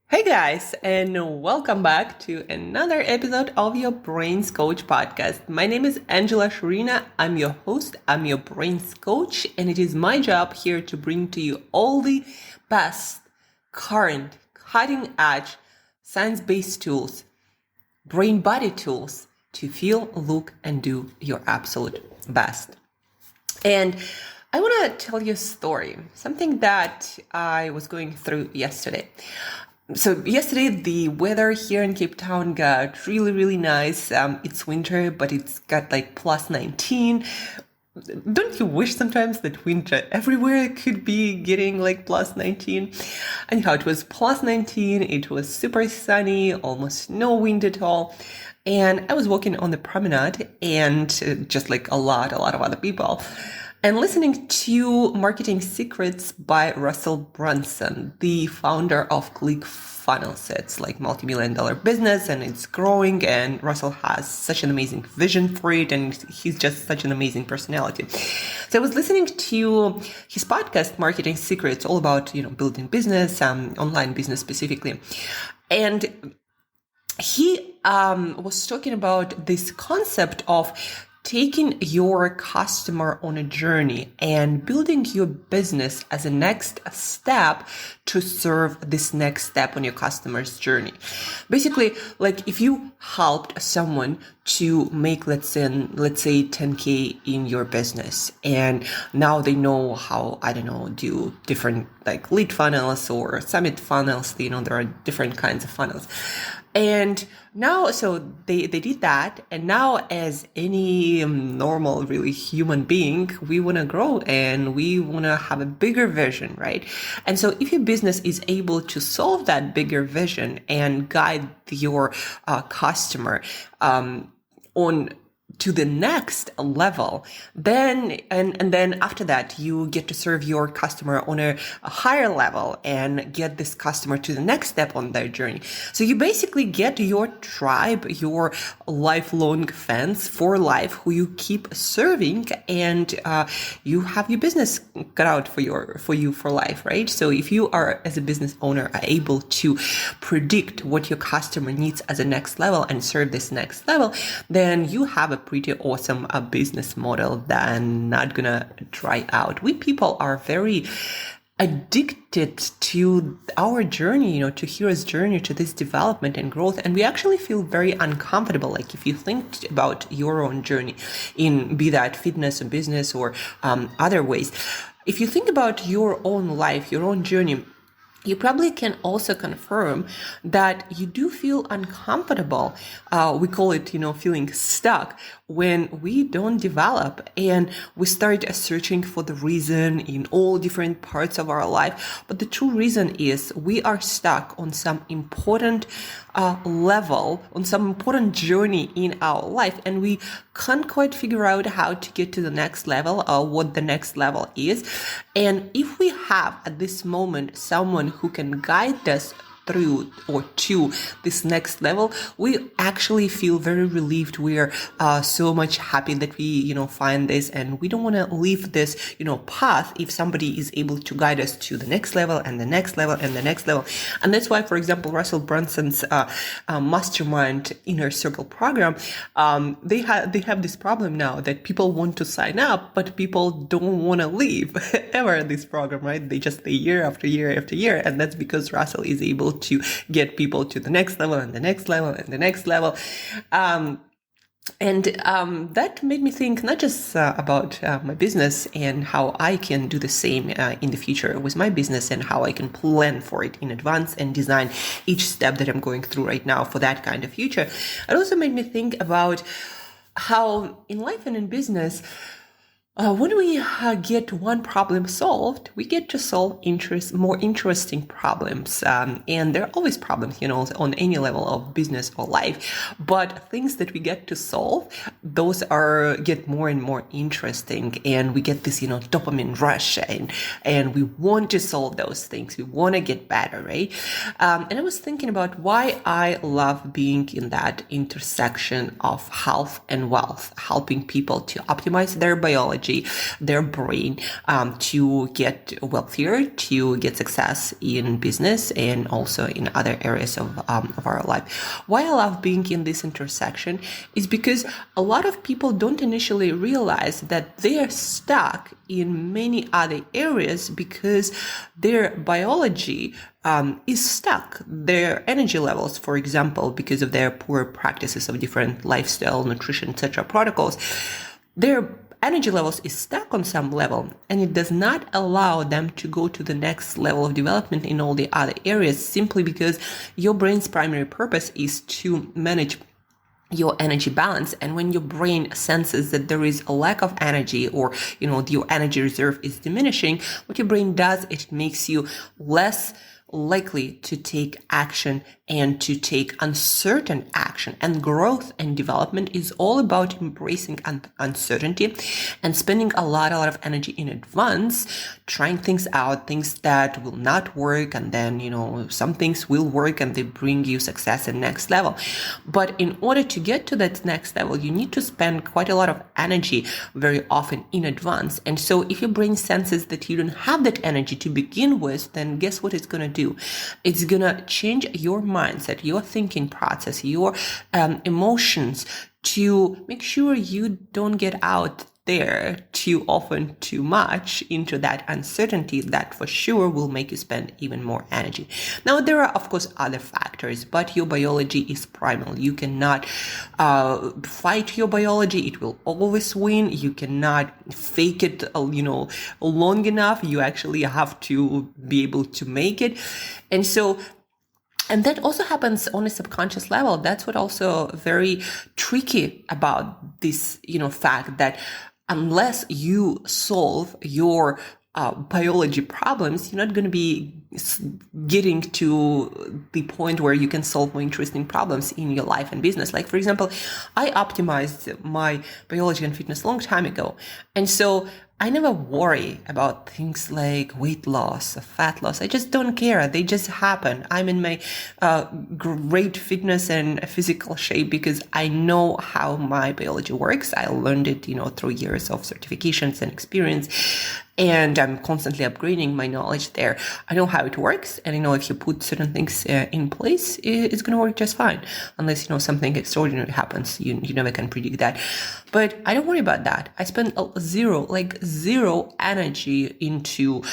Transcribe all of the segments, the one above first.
Hey guys, and welcome back to another episode of your Brains Coach podcast. My name is Angela Shurina. I'm your host, I'm your Brains Coach, and it is my job here to bring to you all the best, current, cutting edge, science-based tools, brain body tools to feel, look, and do your absolute best. And I want to tell you a story, something that I was going through yesterday. So yesterday, the weather here in Cape Town got really, really nice. It's winter, but it's got like plus 19. Don't you wish sometimes that winter everywhere could be getting like plus 19? Anyhow, it was plus 19. It was super sunny, almost no wind at all. And I was walking on the promenade and just like a lot of other people, and listening to Marketing Secrets by Russell Brunson, the founder of ClickFunnels. It's like multi-million-dollar business and it's growing, and Russell has such an amazing vision for it, and he's just such an amazing personality. So I was listening to his podcast, Marketing Secrets, all about, building business, online business specifically. And he was talking about this concept of taking your customer on a journey and building your business as a next step to serve this next step on your customer's journey. Basically, like if you helped someone to make, let's say 10K in your business, and now they know how, do different like lead funnels or summit funnels, there are different kinds of funnels. And now, so they did that. And now as any normal, really human being, we want to grow and we want to have a bigger vision, right? And so if your business is able to solve that bigger vision and guide your customer on to the next level, then and then after that you get to serve your customer on a higher level and get this customer to the next step on their journey. So you basically get your tribe, your lifelong fans for life who you keep serving, and you have your business cut out for you for life, right? So if you are, as a business owner, are able to predict what your customer needs as a next level and serve this next level, then you have a pretty awesome business model that not gonna dry out. We people are very addicted to our journey, to hero's journey, to this development and growth. And we actually feel very uncomfortable. Like if you think about your own journey in, be that fitness or business or other ways, if you think about your own life, your own journey, you probably can also confirm that you do feel uncomfortable. We call it, feeling stuck when we don't develop and we start searching for the reason in all different parts of our life. But the true reason is we are stuck on some important level, on some important journey in our life, and we can't quite figure out how to get to the next level or what the next level is. And if we have at this moment someone who can guide us through or to this next level, we actually feel very relieved. We are so much happy that we, find this, and we don't want to leave this, path if somebody is able to guide us to the next level and the next level and the next level. And that's why, for example, Russell Brunson's Mastermind Inner Circle program, they have this problem now that people want to sign up, but people don't want to leave ever this program, right? They just stay year after year after year, and that's because Russell is able to get people to the next level and the next level and the next level. That made me think not just about my business and how I can do the same in the future with my business and how I can plan for it in advance and design each step that I'm going through right now for that kind of future. It also made me think about how in life and in business, when we get one problem solved, we get to solve more interesting problems. And there are always problems, on any level of business or life. But things that we get to solve, those get more and more interesting. And we get this, dopamine rush, and we want to solve those things. We want to get better, right? And I was thinking about why I love being in that intersection of health and wealth, helping people to optimize their biology, biology, their brain, to get wealthier, to get success in business and also in other areas of our life. Why I love being in this intersection is because a lot of people don't initially realize that they are stuck in many other areas because their biology is stuck. Their energy levels, for example, because of their poor practices of different lifestyle, nutrition, etc. protocols, their energy levels is stuck on some level, and it does not allow them to go to the next level of development in all the other areas, simply because your brain's primary purpose is to manage your energy balance. And when your brain senses that there is a lack of energy, or your energy reserve is diminishing, what your brain does, it makes you less likely to take action and to take uncertain action. And growth and development is all about embracing uncertainty and spending a lot of energy in advance, trying things out, things that will not work, and then some things will work and they bring you success and next level. But in order to get to that next level, you need to spend quite a lot of energy very often in advance. And so if your brain senses that you don't have that energy to begin with, then guess what it's going to do? It's going to change your mindset, your thinking process, your emotions, to make sure you don't get out there too often, too much into that uncertainty that for sure will make you spend even more energy. Now, there are, of course, other factors, but your biology is primal. You cannot fight your biology. It will always win. You cannot fake it, long enough. You actually have to be able to make it. And that also happens on a subconscious level. That's what also very tricky about this, fact that unless you solve your biology problems, you're not going to be getting to the point where you can solve more interesting problems in your life and business. Like, for example, I optimized my biology and fitness a long time ago. And so I never worry about things like weight loss or fat loss. I just don't care. They just happen. I'm in my great fitness and physical shape because I know how my biology works. I learned it, through years of certifications and experience. And I'm constantly upgrading my knowledge there. I know how it works. And I know if you put certain things in place, it's going to work just fine. Unless, something extraordinary happens. You never can predict that. But I don't worry about that. I spend zero energy into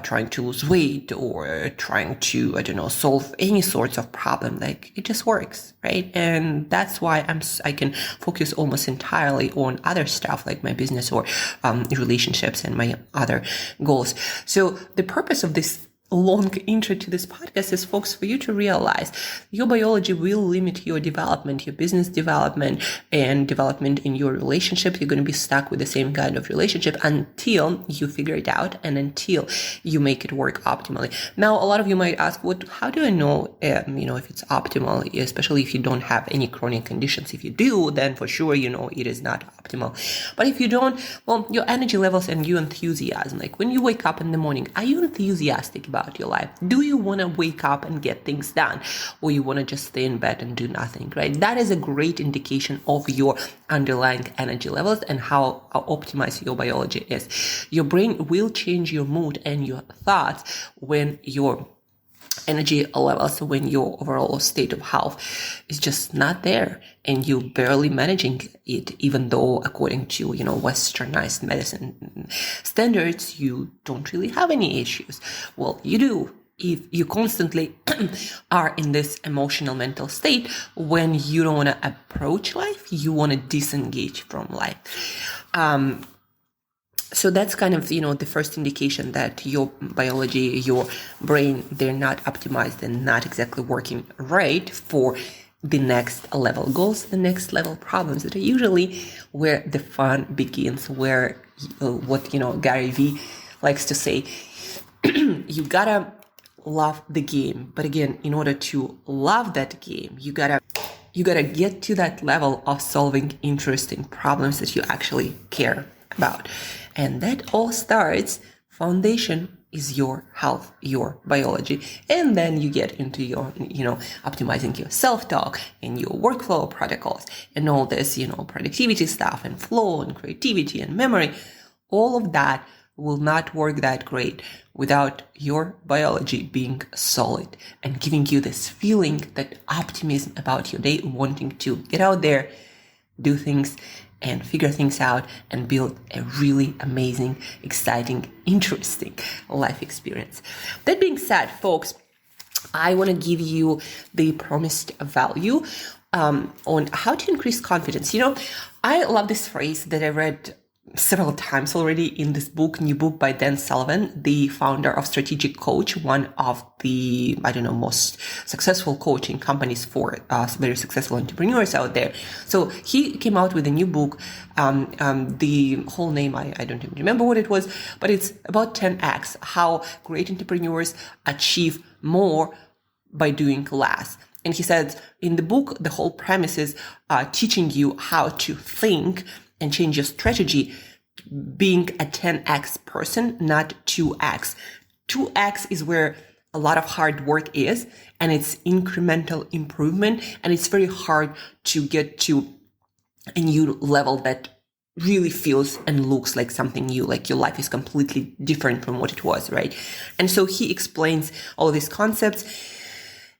trying to lose weight or trying to, solve any sorts of problem. Like, it just works, right? And that's why I can focus almost entirely on other stuff like my business or relationships and my other goals. So the purpose of this long intro to this podcast is, folks, for you to realize your biology will limit your development, your business development, and development in your relationship. You're going to be stuck with the same kind of relationship until you figure it out and until you make it work optimally. Now, a lot of you might ask, how do I know, if it's optimal, especially if you don't have any chronic conditions? If you do, then for sure, it is not optimal. But if you don't, well, your energy levels and your enthusiasm, like when you wake up in the morning, are you enthusiastic about your life? Do you want to wake up and get things done, or you want to just stay in bed and do nothing, right? That is a great indication of your underlying energy levels and how optimized your biology is. Your brain will change your mood and your thoughts when your energy levels, when your overall state of health is just not there and you're barely managing it, even though according to, westernized medicine standards, you don't really have any issues. Well, you do. If you constantly are in this emotional mental state when you don't want to approach life, you want to disengage from life. So that's kind of, the first indication that your biology, your brain, they're not optimized and not exactly working right for the next level goals, the next level problems that are usually where the fun begins, where what, Gary Vee likes to say, you gotta love the game. But again, in order to love that game, you gotta get to that level of solving interesting problems that you actually care about. And that all starts, foundation is your health, your biology. And then you get into your, optimizing your self-talk and your workflow protocols and all this, productivity stuff and flow and creativity and memory. all of that will not work that great without your biology being solid and giving you this feeling, that optimism about your day, wanting to get out there, do things and figure things out and build a really amazing, exciting, interesting life experience. That being said, folks, I want to give you the promised value on how to increase confidence. I love this phrase that I read several times already in this book, new book by Dan Sullivan, the founder of Strategic Coach, one of the, most successful coaching companies for very successful entrepreneurs out there. So he came out with a new book. The whole name, I don't even remember what it was, but it's about 10x, how great entrepreneurs achieve more by doing less. And he said in the book, the whole premise is teaching you how to think and change your strategy, being a 10x person, not 2x. 2x is where a lot of hard work is, and it's incremental improvement, and it's very hard to get to a new level that really feels and looks like something new, like your life is completely different from what it was, right? And so he explains all of these concepts.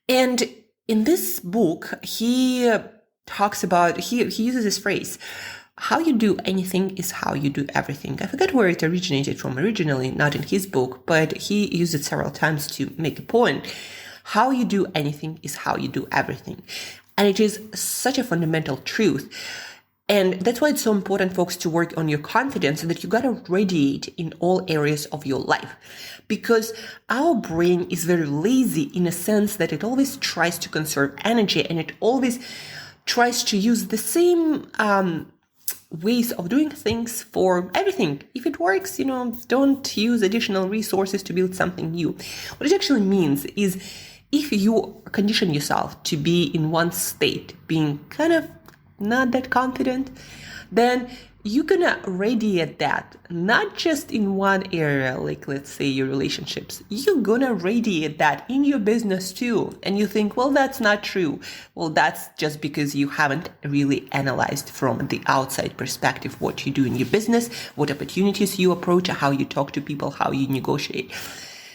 And in this book, he talks about, he uses this phrase, how you do anything is how you do everything. I forget where it originated from originally, not in his book, but he used it several times to make a point. How you do anything is how you do everything. And it is such a fundamental truth. And that's why it's so important, folks, to work on your confidence, and that you got to radiate in all areas of your life. Because our brain is very lazy in a sense that it always tries to conserve energy, and it always tries to use the same ways of doing things for everything. If it works, don't use additional resources to build something new. What it actually means is, if you condition yourself to be in one state, being kind of not that confident, then you're gonna radiate that, not just in one area, like let's say your relationships. You're gonna radiate that in your business too. And you think, well, that's not true. Well, that's just because you haven't really analyzed from the outside perspective what you do in your business, what opportunities you approach, how you talk to people, how you negotiate.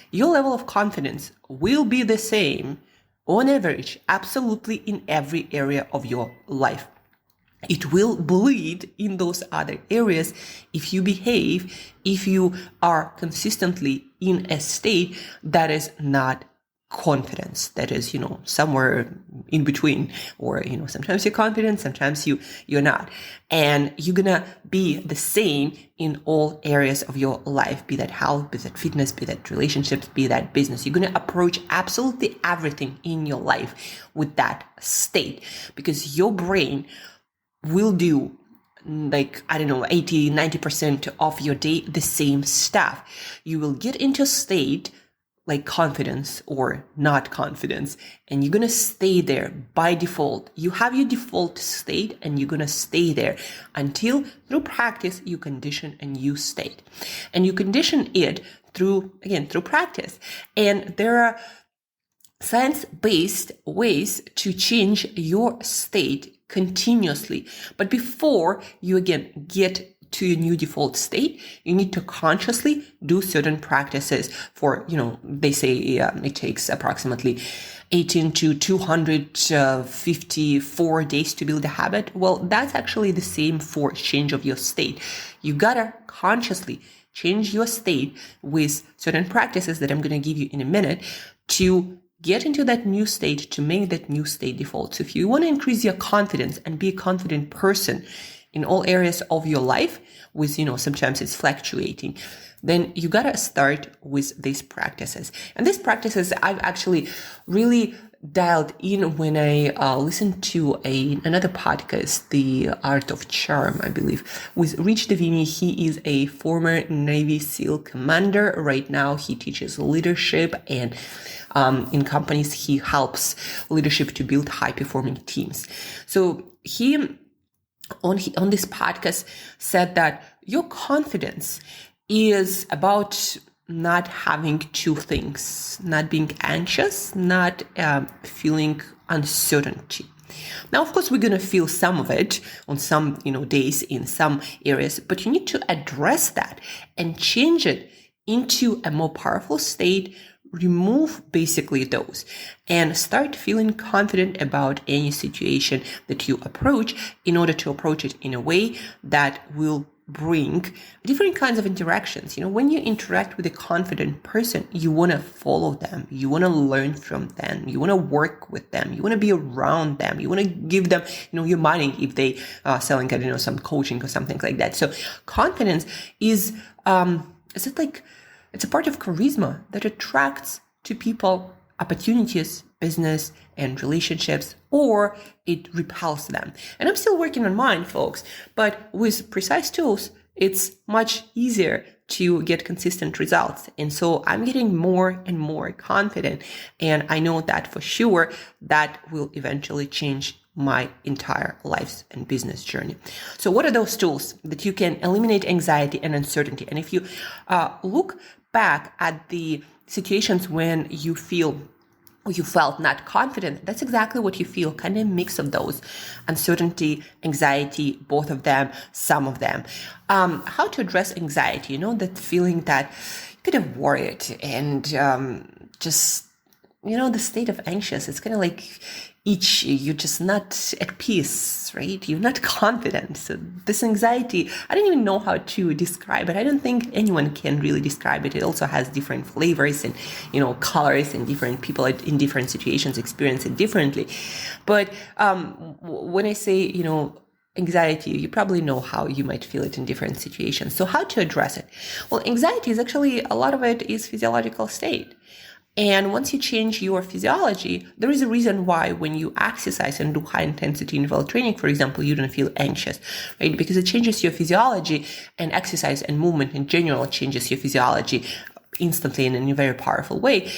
Your level of confidence will be the same on average, absolutely in every area of your life. It will bleed in those other areas if you behave, if you are consistently in a state that is not confidence, that is, somewhere in between, or, sometimes you're confident, sometimes you're not. And you're gonna be the same in all areas of your life, be that health, be that fitness, be that relationships, be that business. You're gonna approach absolutely everything in your life with that state, because your brain will do 80, 90% of your day the same stuff. You will get into a state like confidence or not confidence, and you're going to stay there by default. You have your default state, and you're going to stay there until through practice you condition a new state. And you condition it through practice. And there are science-based ways to change your state continuously. But before you again get to your new default state, you need to consciously do certain practices for, they say it takes approximately 18 to 254 days to build a habit. Well, that's actually the same for change of your state. You gotta consciously change your state with certain practices that I'm going to give you in a minute to get into that new state, to make that new state default. So if you want to increase your confidence and be a confident person in all areas of your life, with, sometimes it's fluctuating, then you got to start with these practices. And these practices I've actually really dialed in when I listened to another podcast, The Art of Charm, I believe, with Rich Davini. He is a former Navy SEAL commander. Right now, he teaches leadership, and in companies, he helps leadership to build high-performing teams. So he, on this podcast, said that your confidence is about not having two things, not being anxious, not feeling uncertainty. Now, of course, we're going to feel some of it on some, days in some areas, but you need to address that and change it into a more powerful state. Remove basically those and start feeling confident about any situation that you approach in order to approach it in a way that will bring different kinds of interactions. When you interact with a confident person, you want to follow them. You want to learn from them. You want to work with them. You want to be around them. You want to give them, your money if they are selling, some coaching or something like that. So confidence is it's a part of charisma that attracts to people opportunities, business, and relationships, or it repels them. And I'm still working on mine, folks, but with precise tools, it's much easier to get consistent results. And so I'm getting more and more confident. And I know that for sure that will eventually change my entire life and business journey. So what are those tools that you can eliminate anxiety and uncertainty? And if you look back at the situations when you felt not confident, that's exactly what you feel, kind of a mix of those: uncertainty, anxiety, both of them, some of them. How to address anxiety, that feeling that you're kind of worried and just, the state of anxious. It's kind of like you're just not at peace, right? You're not confident. So this anxiety, I don't even know how to describe it. I don't think anyone can really describe it. It also has different flavors and, colors, and different people in different situations experience it differently. But when I say, anxiety, you probably know how you might feel it in different situations. So how to address it? Well, anxiety is actually, a lot of it is physiological state. And once you change your physiology, there is a reason why when you exercise and do high intensity interval training, for example, you don't feel anxious, right? Because it changes your physiology, and exercise and movement in general changes your physiology instantly and in a very powerful way.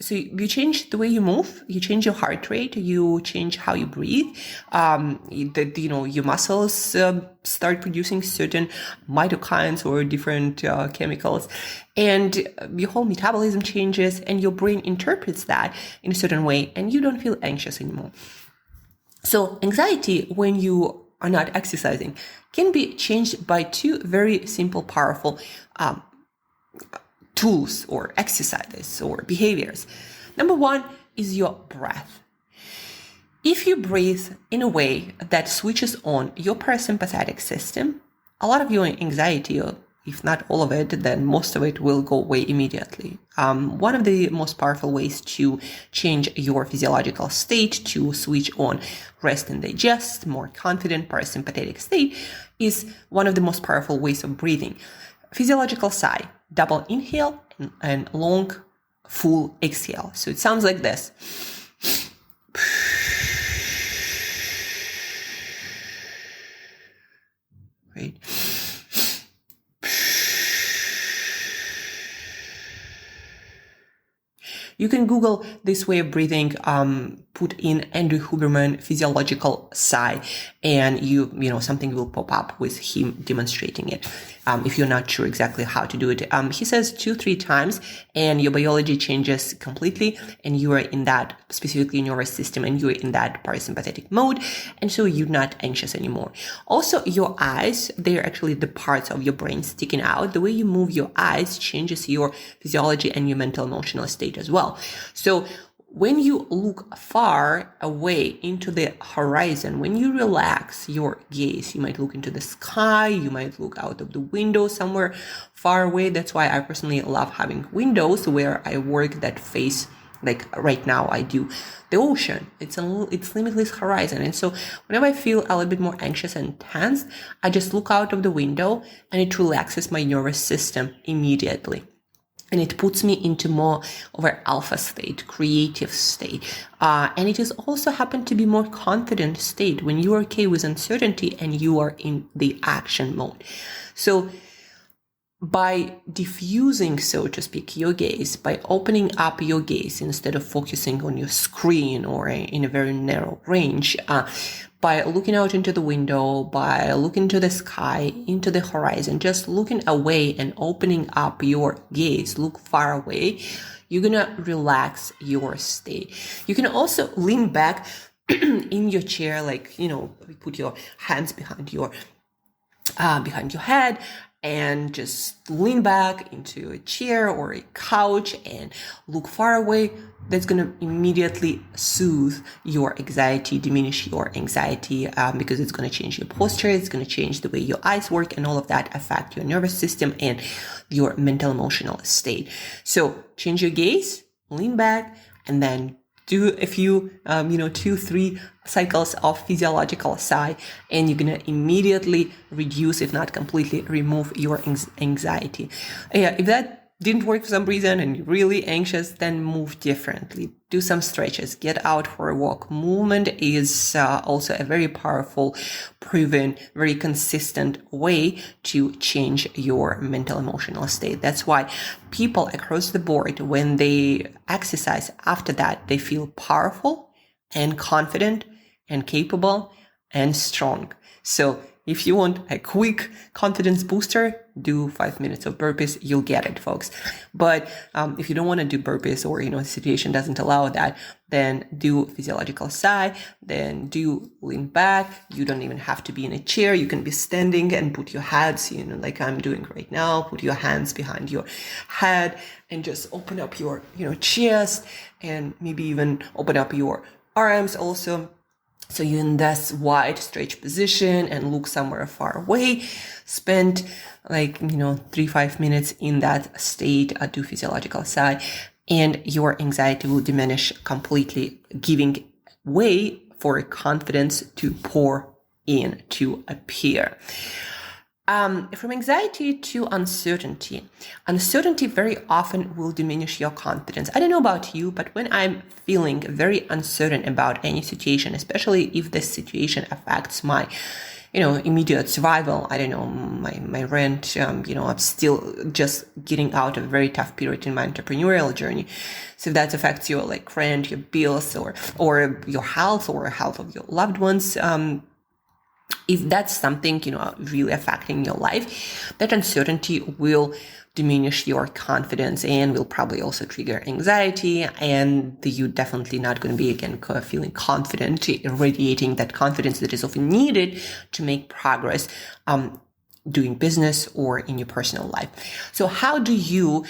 So you change the way you move, you change your heart rate, you change how you breathe. Your muscles start producing certain cytokines or different chemicals, and your whole metabolism changes, and your brain interprets that in a certain way, and you don't feel anxious anymore. So anxiety, when you are not exercising, can be changed by two very simple, powerful tools or exercises or behaviors. Number one is your breath. If you breathe in a way that switches on your parasympathetic system, a lot of your anxiety, or if not all of it, then most of it will go away immediately. One of the most powerful ways to change your physiological state, to switch on rest and digest, more confident parasympathetic state, is one of the most powerful ways of breathing. Physiological sigh, double inhale and long, full exhale. So it sounds like this. Right? You can Google this way of breathing, put in Andrew Huberman physiological sigh, and something will pop up with him demonstrating it. If you're not sure exactly how to do it, he says 2-3 times, and your biology changes completely, and you are in that, specifically in your system, and you're in that parasympathetic mode, and so you're not anxious anymore. Also, your eyes, they're actually the parts of your brain sticking out. The way you move your eyes changes your physiology and your mental emotional state as well. So when you look far away into the horizon, when you relax your gaze, you might look into the sky, you might look out of the window somewhere far away. That's why I personally love having windows where I work that face, like right now I do, the ocean. It's limitless horizon. And so whenever I feel a little bit more anxious and tense, I just look out of the window, and it relaxes my nervous system immediately. And it puts me into more of an alpha state, creative state. And it is also happen to be more confident state when you are okay with uncertainty and you are in the action mode. So by diffusing, so to speak, your gaze, by opening up your gaze instead of focusing on your screen or in a very narrow range, by looking out into the window, by looking to the sky, into the horizon, just looking away and opening up your gaze, look far away, you're gonna relax your state. You can also lean back in your chair, put your hands behind your head and just lean back into a chair or a couch and look far away. That's going to immediately soothe your anxiety, diminish your anxiety, because it's going to change your posture. It's going to change the way your eyes work, and all of that affect your nervous system and your mental emotional state. So change your gaze, lean back, and then do a few, 2-3 cycles of physiological sigh, and you're going to immediately reduce, if not completely remove, your anxiety. If that didn't work for some reason and you're really anxious, then move differently. Do some stretches, get out for a walk. Movement is also a very powerful, proven, very consistent way to change your mental emotional state. That's why people across the board, when they exercise after that, they feel powerful and confident and capable and strong. So if you want a quick confidence booster, do 5 minutes of burpees. You'll get it, folks. But if you don't want to do burpees, or the situation doesn't allow that, then do physiological sigh. Then do lean back. You don't even have to be in a chair. You can be standing and put your hands, like I'm doing right now. Put your hands behind your head and just open up your, chest, and maybe even open up your arms also. So you're in this wide stretch position and look somewhere far away. Spend 3-5 minutes in that state, do physiological sigh, and your anxiety will diminish completely, giving way for confidence to pour in, to appear. From anxiety to uncertainty. Uncertainty very often will diminish your confidence. I don't know about you, but when I'm feeling very uncertain about any situation, especially if this situation affects my, immediate survival, I don't know, my rent, I'm still just getting out of a very tough period in my entrepreneurial journey. So if that affects your rent, your bills, or your health, or health of your loved ones, if that's something, really affecting your life, that uncertainty will diminish your confidence and will probably also trigger anxiety. And you're definitely not going to be, again, feeling confident, radiating that confidence that is often needed to make progress, doing business or in your personal life. So how do you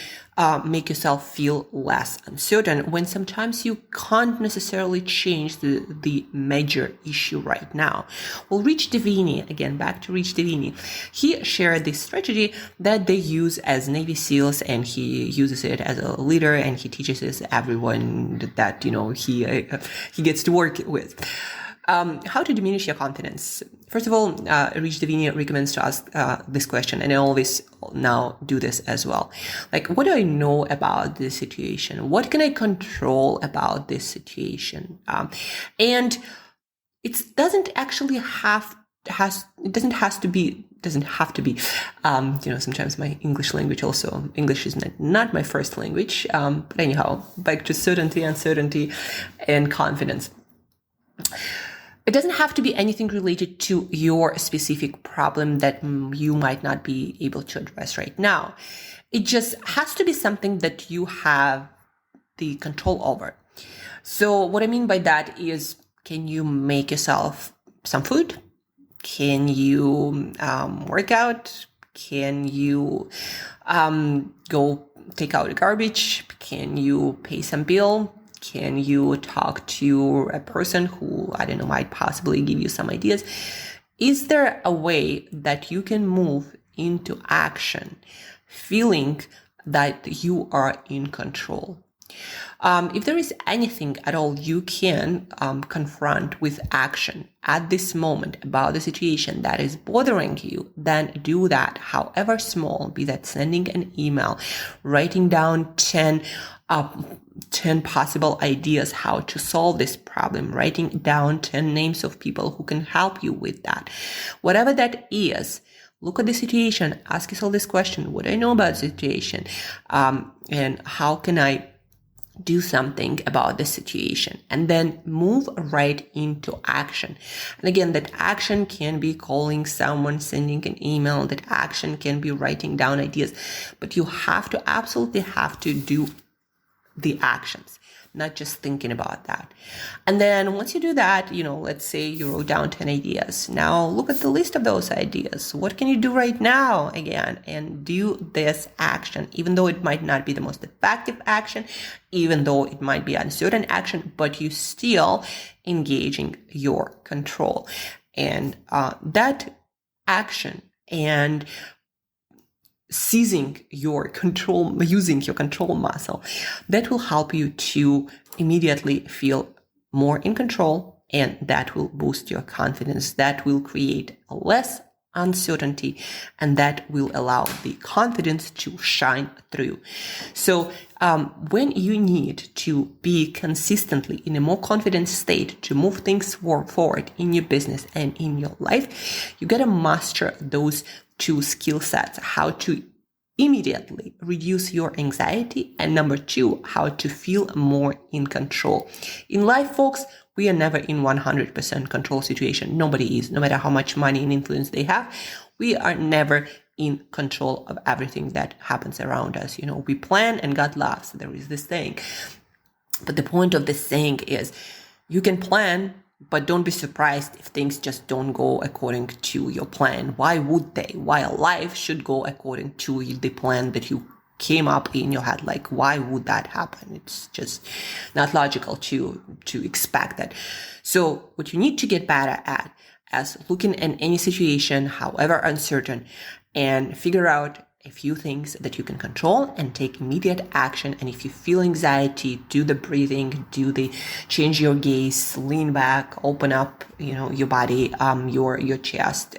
make yourself feel less uncertain when sometimes you can't necessarily change the major issue right now? Well, Rich Divini, again, back to Rich Divini, he shared this strategy that they use as Navy SEALs, and he uses it as a leader, and he teaches this everyone that, he gets to work with. How to diminish your confidence? First of all, Rich Divini recommends to ask this question, and I always now do this as well. What do I know about this situation? What can I control about this situation? And it doesn't actually have to be. Sometimes my English language also, English is not my first language. But anyhow, back to certainty, uncertainty, and confidence. It doesn't have to be anything related to your specific problem that you might not be able to address right now. It just has to be something that you have the control over. So what I mean by that is, can you make yourself some food? Can you work out? Can you go take out the garbage? Can you pay some bill? Can you talk to a person who, might possibly give you some ideas? Is there a way that you can move into action, feeling that you are in control? If there is anything at all you can confront with action at this moment about the situation that is bothering you, then do that, however small, be that sending an email, writing down 10 possible ideas how to solve this problem, writing down 10 names of people who can help you with that. Whatever that is, look at the situation, ask yourself this question: what do I know about the situation? And how can I do something about the situation? And then move right into action. And again, that action can be calling someone, sending an email. That action can be writing down ideas. But you absolutely have to do the actions. not just thinking about that. And then once you do that, let's say you wrote down 10 ideas. Now look at the list of those ideas. What can you do right now again? And do this action, even though it might not be the most effective action, even though it might be uncertain action, but you still engaging your control. And that action and seizing your control, using your control muscle, that will help you to immediately feel more in control, and that will boost your confidence. That will create less uncertainty, and that will allow the confidence to shine through. So when you need to be consistently in a more confident state to move things forward in your business and in your life, you got to master those two skill sets: how to immediately reduce your anxiety, and number two, how to feel more in control. In life, folks, we are never in 100% control situation. Nobody is, no matter how much money and influence they have. We are never in control of everything that happens around us. We plan and God laughs. There is this saying. But the point of this saying is, you can plan, but don't be surprised if things just don't go according to your plan. Why would they? Why life should go according to the plan that you came up in your head? Like, why would that happen? It's just not logical to expect that. So what you need to get better at is looking at any situation, however uncertain, and figure out a few things that you can control and take immediate action. And if you feel anxiety, do the breathing, change your gaze, lean back, open up, your body, your chest,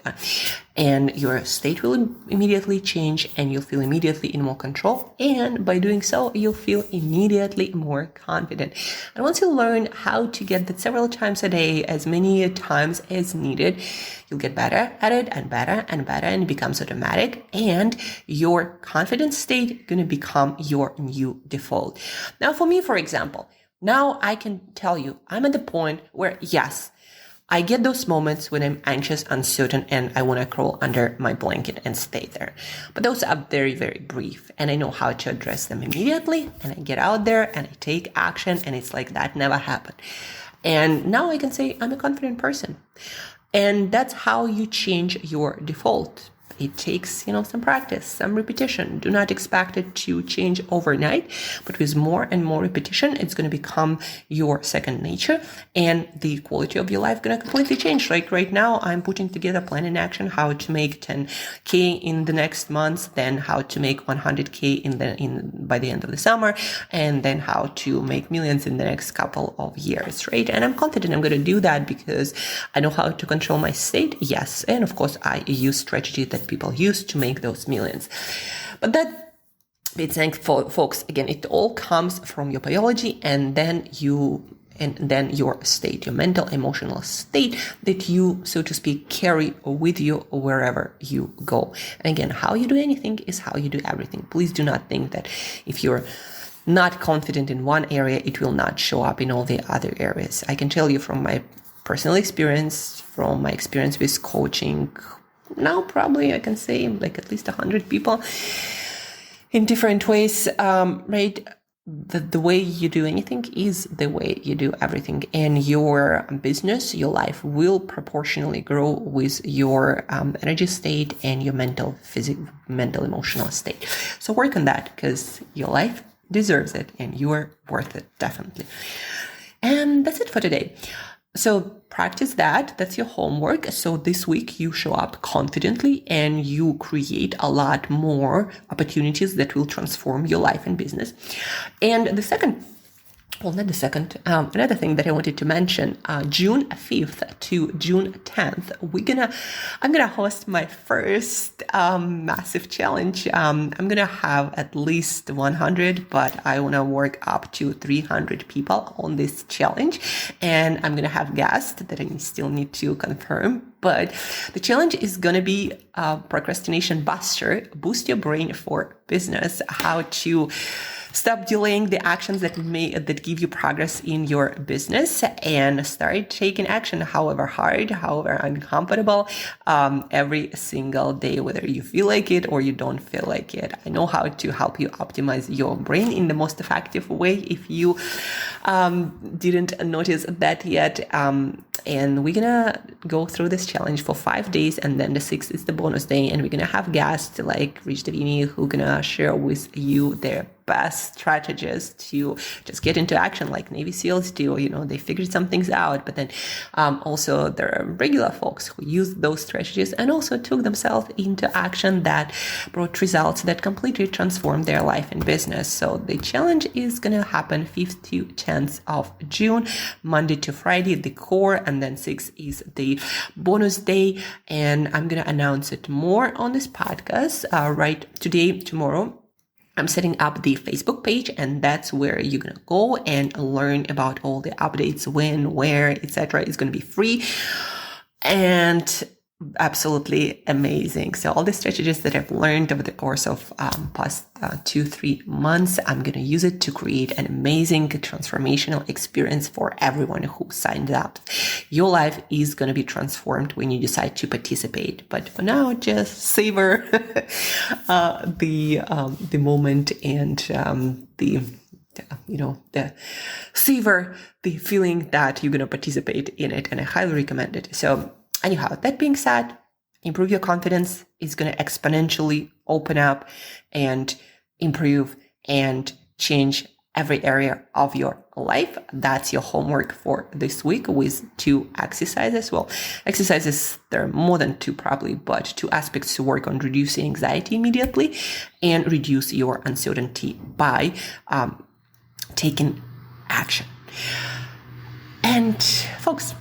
and your state will immediately change, and you'll feel immediately in more control. And by doing so, you'll feel immediately more confident. And once you learn how to get that several times a day, as many times as needed, you'll get better at it and better and better, and it becomes automatic, and your confidence state going to become your new default. Now, for me, for example, now I can tell you I'm at the point where, yes, I get those moments when I'm anxious, uncertain, and I want to crawl under my blanket and stay there. But those are very, very brief, and I know how to address them immediately, and I get out there and I take action, and it's like that never happened. And now I can say I'm a confident person. And that's how you change your default. It takes, some practice, some repetition. Do not expect it to change overnight, but with more and more repetition, it's going to become your second nature, and the quality of your life going to completely change. Like right now, I'm putting together a plan in action, how to make 10K in the next month, then how to make 100K by the end of the summer, and then how to make millions in the next couple of years, right? And I'm confident I'm going to do that because I know how to control my state, yes, and of course, I use strategies that people use to make those millions. But that being said, folks, again, it all comes from your biology, and then your state, your mental, emotional state that you, so to speak, carry with you wherever you go. And again, how you do anything is how you do everything. Please do not think that if you're not confident in one area, it will not show up in all the other areas. I can tell you from my personal experience, from my experience with coaching, now probably I can say like at least 100 people in different ways, right? The way you do anything is the way you do everything, and your business, your life will proportionally grow with your energy state and your mental, emotional state. So work on that, because your life deserves it and you are worth it, definitely. And that's it for today. So practice that. That's your homework. So this week you show up confidently and you create a lot more opportunities that will transform your life and business. And another thing that I wanted to mention, June 5th to June 10th, I'm gonna host my first massive challenge. I'm gonna have at least 100, but I wanna work up to 300 people on this challenge, and I'm gonna have guests that I still need to confirm. But the challenge is gonna be Procrastination Buster, boost your brain for business, how to Stop delaying the actions that give you progress in your business, and start taking action, however hard, however uncomfortable, every single day, whether you feel like it or you don't feel like it. I know how to help you optimize your brain in the most effective way if you didn't notice that yet. And we're gonna go through this challenge for 5 days, and then the 6th is the bonus day, and we're gonna have guests like Rich Davini who gonna share with you their best strategies to just get into action, like Navy SEALs do. They figured some things out, but then also there are regular folks who use those strategies and also took themselves into action that brought results that completely transformed their life and business. So the challenge is going to happen 5th to 10th of June, Monday to Friday, the core, and then 6th is the bonus day. And I'm going to announce it more on this podcast right today, tomorrow. I'm setting up the Facebook page, and that's where you're going to go and learn about all the updates, when, where, etc. It's going to be free and absolutely amazing. So all the strategies that I've learned over the course of past 2-3 months, I'm going to use it to create an amazing transformational experience for everyone who signed up. Your life is going to be transformed when you decide to participate. But for now, just savor the moment and savor the feeling that you're going to participate in it. And I highly recommend it. So anyhow, that being said, improve your confidence is going to exponentially open up and improve and change every area of your life. That's your homework for this week, with 2 exercises. Well, exercises, there are more than 2 probably, but 2 aspects to work on reducing anxiety immediately and reduce your uncertainty by taking action. And folks,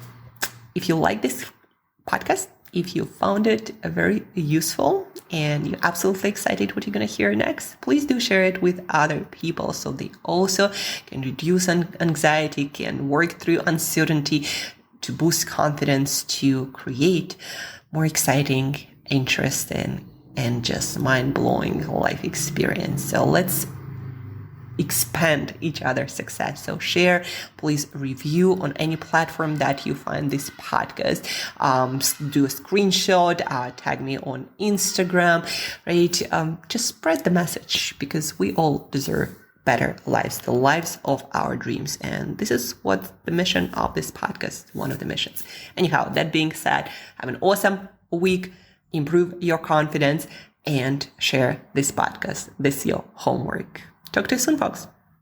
if you like this podcast, if you found it very useful and you're absolutely excited what you're going to hear next, please do share it with other people so they also can reduce anxiety, can work through uncertainty, to boost confidence, to create more exciting, interesting, and just mind-blowing life experience. So let's expand each other's success. So share, please review on any platform that you find this podcast. Do a screenshot, tag me on Instagram, right? Just spread the message, because we all deserve better lives, the lives of our dreams. And this is what the mission of this podcast, one of the missions. Anyhow, that being said, have an awesome week, improve your confidence, and share this podcast. This is your homework. Talk to you soon, folks.